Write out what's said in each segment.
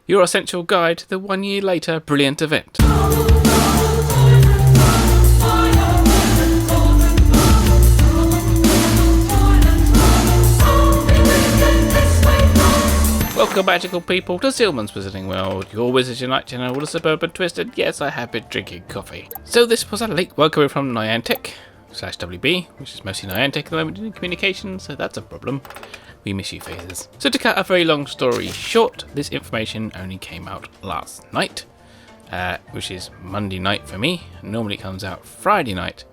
your essential guide to the 1 year later brilliant event. Welcome, magical people, to Zealman's Wizarding World, your Wizards Unite channel with a suburban twist, and yes, I have been drinking coffee. So this was a late welcome from Niantic /WB, which is mostly Niantic at the moment in communication, so that's a problem. We miss you, phases. So to cut a very long story short, this information only came out last night, which is Monday night for me. Normally it comes out Friday night.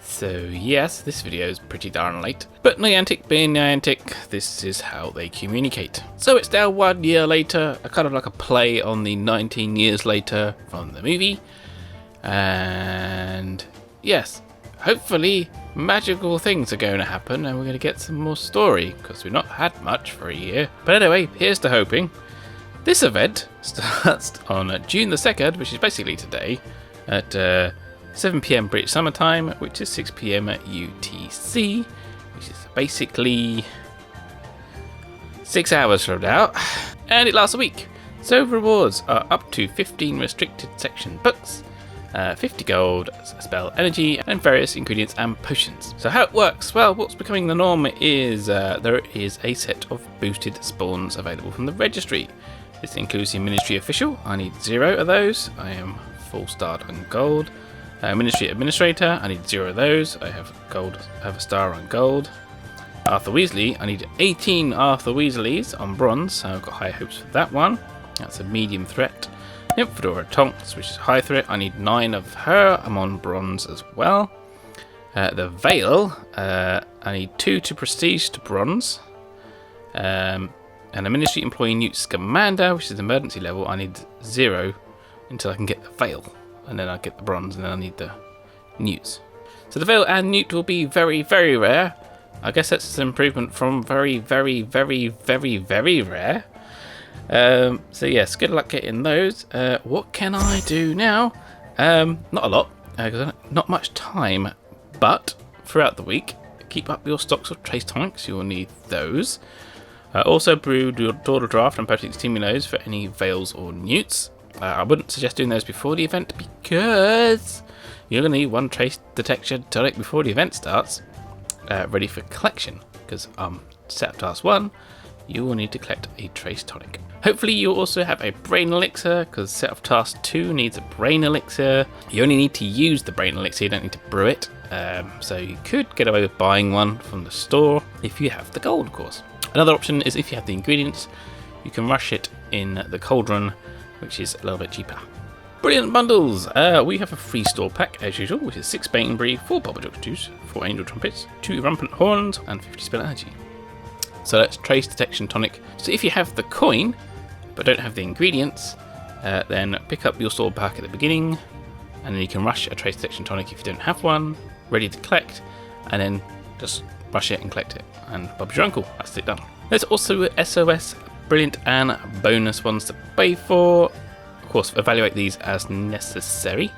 So yes, this video is pretty darn late. But Niantic being Niantic, this is how they communicate. So it's now 1 year later, kind of like a play on the 19 years later from the movie. And yes, hopefully magical things are going to happen and we're going to get some more story, because we've not had much for a year. But anyway, here's to hoping. This event starts on June the 2nd, which is basically today, at 7 PM British Summer Time, which is 6 PM at UTC, which is basically 6 hours from now, and it lasts a week. So rewards are up to 15 restricted section books, 50 gold, spell energy, and various ingredients and potions. So how it works? Well, what's becoming the norm is there is a set of boosted spawns available from the registry. This includes the Ministry Official. I need 0 of those. I am full starred on gold. Ministry Administrator, I need 0 of those. I have gold. I have a star on gold. Arthur Weasley, I need 18 Arthur Weasleys on bronze, so I've got high hopes for that one. That's a medium threat. Nymphadora Tonks, which is high threat, I need 9 of her. I'm on bronze as well. The Veil, I need 2 to prestige to bronze. And a Ministry Employee Newt Scamander, which is emergency level, I need 0 until I can get the Veil. And then I get the bronze, and then I need the newts. So the Veil and Newt will be very, very rare. I guess that's an improvement from very, very, very, very, very rare. So yes, good luck getting those. What can I do now? Not a lot, because not much time. But throughout the week, keep up your stocks of trace tonics. You will need those. Also brew your Daughter Draft and Potion Stimulos for any Veils or Newts. I wouldn't suggest doing those before the event, because you're going to need 1 trace detection tonic before the event starts, ready for collection, because set up task 1, you will need to collect a trace tonic. Hopefully you'll also have a brain elixir, because set up task 2 needs a brain elixir. You only need to use the brain elixir, you don't need to brew it, so you could get away with buying one from the store if you have the gold, of course. Another option is if you have the ingredients, you can rush it in the cauldron, which is a little bit cheaper. Brilliant bundles! We have a free store pack as usual, which is 6 Bane Brie, 4 Bubble Juice, 4 Angel Trumpets, 2 Rampant Horns, and 50 Spell Energy. So that's Trace Detection Tonic. So if you have the coin, but don't have the ingredients, then pick up your store pack at the beginning, and then you can rush a Trace Detection Tonic if you don't have one, ready to collect, and then just rush it and collect it. And Bob's your uncle, that's it done. There's also SOS Brilliant and bonus ones to pay for. Of course, evaluate these as necessary.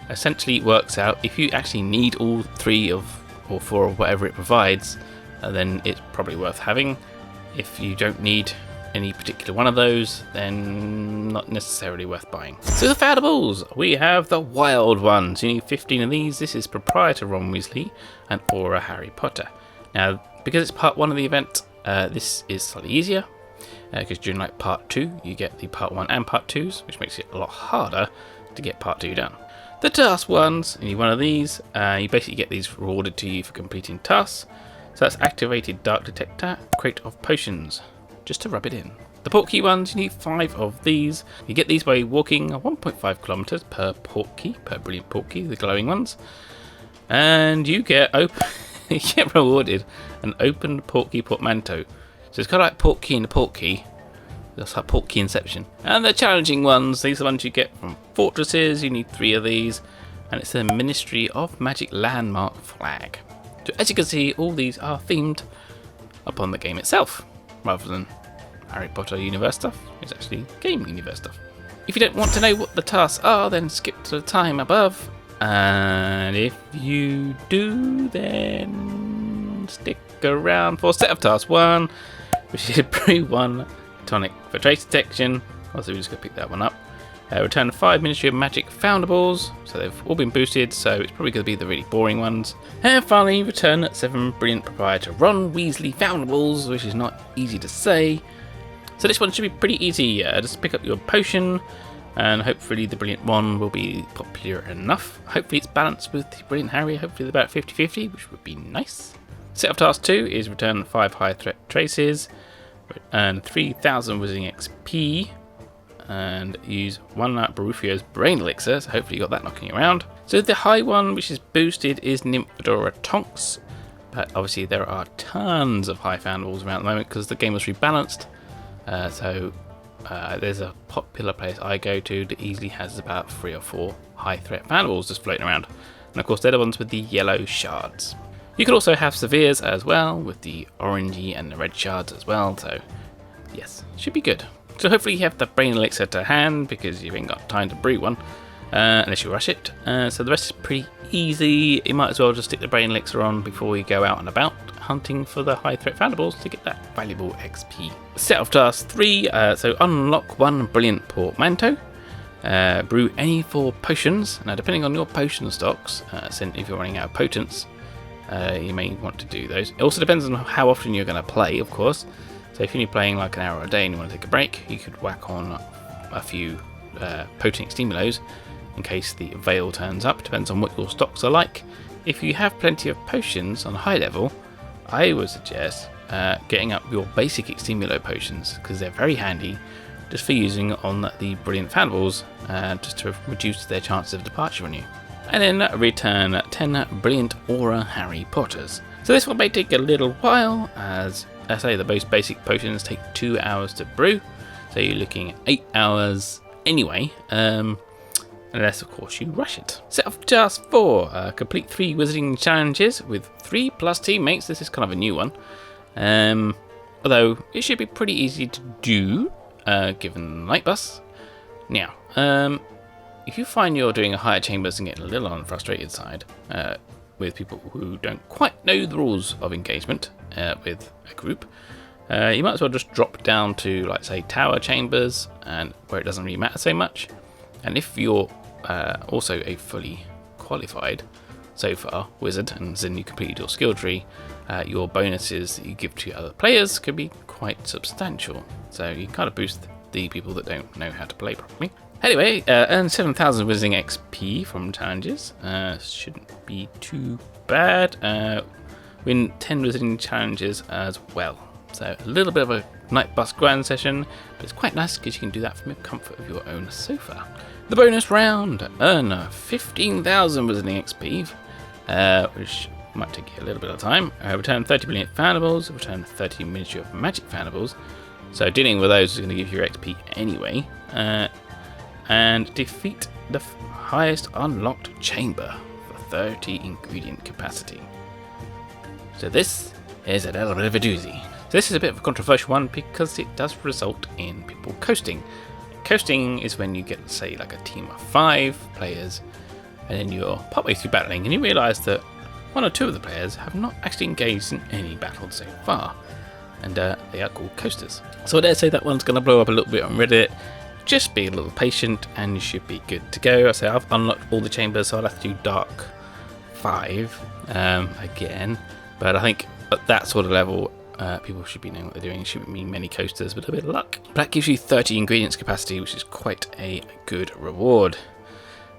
Essentially, it works out if you actually need all 3 of or 4 of whatever it provides, then it's probably worth having. If you don't need any particular one of those, then not necessarily worth buying. So the Fadables, we have the wild ones. You need 15 of these. This is proprietary Ron Weasley and Aura Harry Potter. Now, because it's part 1 of the event, this is slightly easier. Because during like part 2 you get the part 1 and part 2s, which makes it a lot harder to get part 2 done. The task ones, you need 1 of these. You basically get these rewarded to you for completing tasks. So that's activated Dark Detector, crate of potions, just to rub it in. The portkey ones, you need 5 of these. You get these by walking 1.5 kilometers per portkey, per brilliant portkey, the glowing ones. And you get you get rewarded an open portkey portmanteau. So it's kind of like Portkey and the Portkey. That's like Portkey Inception. And the challenging ones, these are the ones you get from fortresses. You need 3 of these. And it's the Ministry of Magic Landmark flag. So as you can see, all these are themed upon the game itself, rather than Harry Potter universe stuff. It's actually game universe stuff. If you don't want to know what the tasks are, then skip to the time above. And if you do, then stick around for set of task 1, which is brew 1 tonic for trace detection, Also, we're just going to pick that one up. Return 5 Ministry of Magic Foundables, so they've all been boosted, so it's probably going to be the really boring ones. And finally, return 7 Brilliant Proprietor Ron Weasley Foundables, which is not easy to say. So this one should be pretty easy. Just pick up your potion, and hopefully the Brilliant one will be popular enough. Hopefully it's balanced with the Brilliant Harry, hopefully about 50-50, which would be nice. Set of task 2 is return 5 High Threat Traces, earn 3,000 Wizarding XP, and use 1 Barufio's Brain Elixir, so hopefully you got that knocking around. So the high one, which is boosted, is Nymphadora Tonks, but obviously there are tons of high foundables around at the moment because the game was rebalanced. There's a popular place I go to that easily has about 3 or 4 high threat foundables just floating around, and of course they're the ones with the yellow shards. You could also have Severes as well, with the orangey and the red shards as well, so yes, should be good. So hopefully you have the Brain Elixir to hand, because you ain't got time to brew one, unless you rush it. So the rest is pretty easy. You might as well just stick the Brain Elixir on before you go out and about, hunting for the high threat foundables to get that valuable XP. Set of tasks 3, so unlock 1 Brilliant Portmanteau. Brew any 4 potions. Now depending on your potion stocks, if you're running out of potents, you may want to do those. It also depends on how often you're going to play, of course. So if you're playing like an hour a day and you want to take a break, you could whack on a few potent stimulos in case the veil turns up. Depends on what your stocks are like. If you have plenty of potions on high level, I would suggest getting up your basic Extimulo potions, because they're very handy just for using on the Brilliant Foundables, just to reduce their chances of departure on you. And then return 10 Brilliant Aura Harry Potters. So this one may take a little while, as I say, the most basic potions take 2 hours to brew, so you're looking at 8 hours anyway, unless of course you rush it. Set of tasks 4, complete 3 wizarding challenges with 3+ teammates. This is kind of a new one, although it should be pretty easy to do, given the night bus. Now, if you find you're doing a higher chambers and getting a little on the frustrated side, with people who don't quite know the rules of engagement with a group, you might as well just drop down to, like, say, tower chambers, and where it doesn't really matter so much. And if you're also a fully qualified so far wizard, and then you completed your skill tree, your bonuses that you give to other players could be quite substantial. So you kind of boost the people that don't know how to play properly. Anyway, earn 7,000 Wizarding XP from challenges. Shouldn't be too bad. Win 10 Wizarding challenges as well. So a little bit of a night bus grind session, but it's quite nice because you can do that from the comfort of your own sofa. The bonus round, earn 15,000 Wizarding XP, which might take you a little bit of time. Return 30 Brilliant Foundables, return 30 Ministry of Magic Foundables. So dealing with those is going to give you your XP anyway. And defeat the highest unlocked chamber for 30 ingredient capacity. So this is a little bit of a doozy. So this is a bit of a controversial one because it does result in people coasting. Coasting is when you get, say, like a team of 5 players, and then you're partway through battling and you realise that 1 or 2 of the players have not actually engaged in any battle so far, and they are called coasters. So I dare say that one's going to blow up a little bit on Reddit. Just be a little patient and you should be good to go. I say I've unlocked all the chambers, so I'll have to do Dark 5 again. But I think at that sort of level, people should be knowing what they're doing. It shouldn't be many coasters, but a bit of luck. But that gives you 30 ingredients capacity, which is quite a good reward.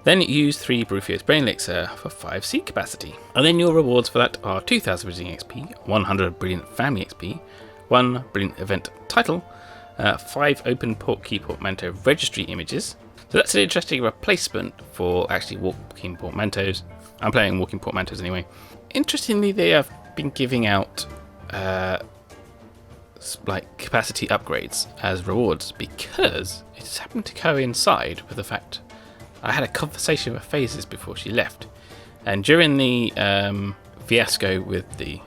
Then use 3 Barufio's Brain Elixir for 5 seed capacity. And then your rewards for that are 2,000 Wizarding XP, 100 Brilliant Family XP, 1 Brilliant Event Title, 5 Open Portkey Portmanteau Registry Images. So that's an interesting replacement for actually walking portmanteaus. I'm playing walking portmanteaus anyway. Interestingly, they have been giving out like capacity upgrades as rewards, because it has happened to coincide with the fact I had a conversation with Phases before she left, and during the fiasco with the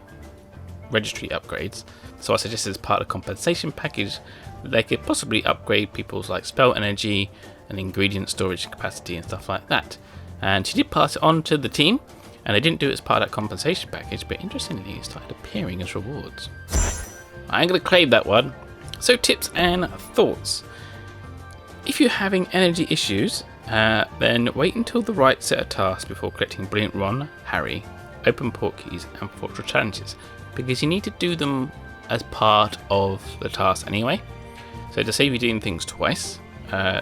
registry upgrades, so I suggested as part of the compensation package that they could possibly upgrade people's like spell energy and ingredient storage capacity and stuff like that. And she did pass it on to the team, and they didn't do it as part of that compensation package, but interestingly it started appearing as rewards. I'm going to claim that one. So tips and thoughts. you're having energy issues, then wait until the right set of tasks before collecting Brilliant Ron, Harry, Open Port Keys and Fortress Challenges, because you need to do them as part of the task anyway. So to save you doing things twice,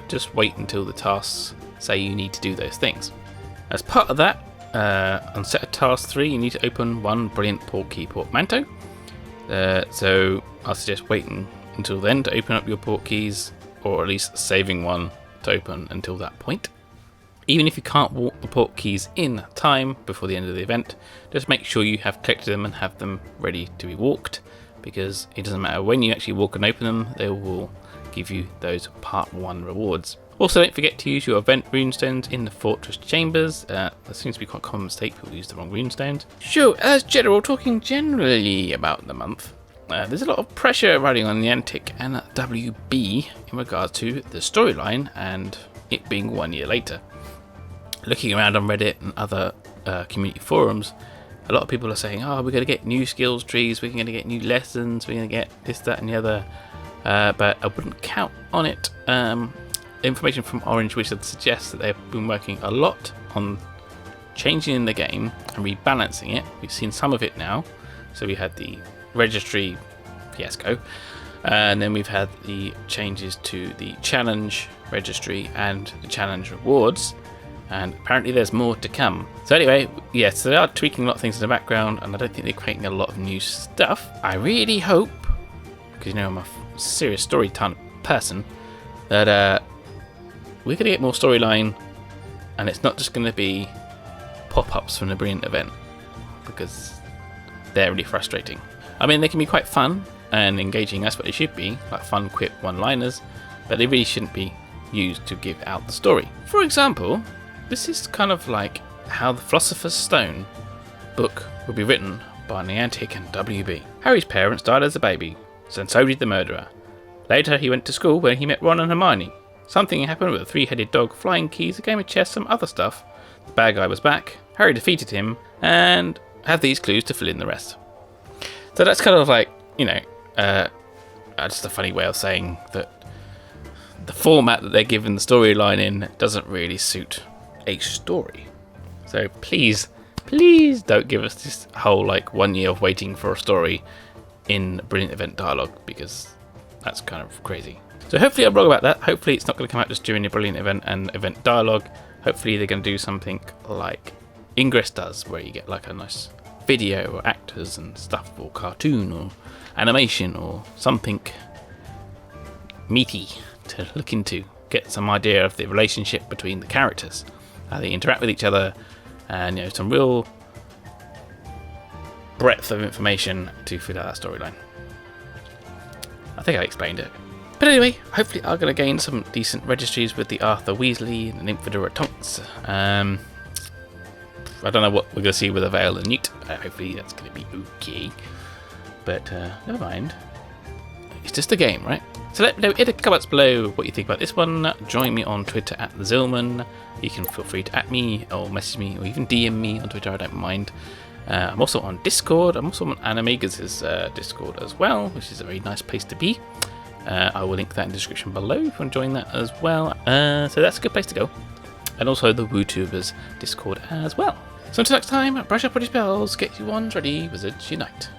just wait until the tasks say you need to do those things. As part of that, on set of task 3, you need to open one Brilliant Port Key portmanteau. So I'll suggest waiting until then to open up your port keys, or at least saving one to open until that point. Even if you can't walk the port keys in time before the end of the event, just make sure you have collected them and have them ready to be walked, because it doesn't matter when you actually walk and open them, they will give you those part 1 rewards. Also, don't forget to use your event runestones in the fortress chambers. That seems to be quite a common mistake, people use the wrong runestones. So, as general, talking generally about the month, there's a lot of pressure riding on Niantic and WB in regards to the storyline and it being 1 year later. Looking around on Reddit and other community forums, a lot of people are saying, oh, we're going to get new skills trees, we're going to get new lessons, we're going to get this, that and the other. But I wouldn't count on it. Information from Orange Wizard suggests that they've been working a lot on changing the game and rebalancing it. We've seen some of it now. So we had the registry fiasco, and then we've had the changes to the challenge registry and the challenge rewards, and apparently there's more to come. So anyway, yes, they are tweaking a lot of things in the background, and I don't think they're creating a lot of new stuff. I really hope, because you know I'm a serious story ton person, that we're going to get more storyline, and it's not just going to be pop-ups from the Brilliant event, because they're really frustrating. I mean, they can be quite fun and engaging, that's what they should be, like fun, quip one-liners, but they really shouldn't be used to give out the story. For example, this is kind of like how the Philosopher's Stone book would be written by Niantic and WB. Harry's parents died as a baby, and so did the murderer. Later, he went to school where he met Ron and Hermione. Something happened with a 3-headed dog, flying keys, a game of chess, some other stuff. The bad guy was back, Harry defeated him, and had these clues to fill in the rest. So that's kind of like, you know, just a funny way of saying that the format that they're giving the storyline in doesn't really suit a story. So please don't give us this whole like 1 year of waiting for a story in Brilliant Event dialogue, because that's kind of crazy. So hopefully I'm wrong about that. Hopefully it's not going to come out just during the Brilliant Event and event dialogue. Hopefully they're going to do something like Ingress does, where you get like a nice video or actors and stuff, or cartoon or animation or something meaty to look into. Get some idea of the relationship between the characters, how they interact with each other, and you know, some real breadth of information to fill out that storyline. I think I explained it. But anyway, hopefully I'm going to gain some decent registries with the Arthur Weasley and the Nymphadora Tonks. I don't know what we're going to see with a Veil and Newt. Hopefully that's going to be okay. But never mind. It's just a game, right? So let me know in the comments below what you think about this one. Join me on Twitter at Zealman. You can feel free to at me or message me or even DM me on Twitter, I don't mind. I'm also on Discord. I'm also on Animegas' Discord as well, which is a very nice place to be. I will link that in the description below if you want to join that as well. So that's a good place to go. And also the WooTubers Discord as well. So until next time, brush up on your spells, get your wands ready, wizards unite.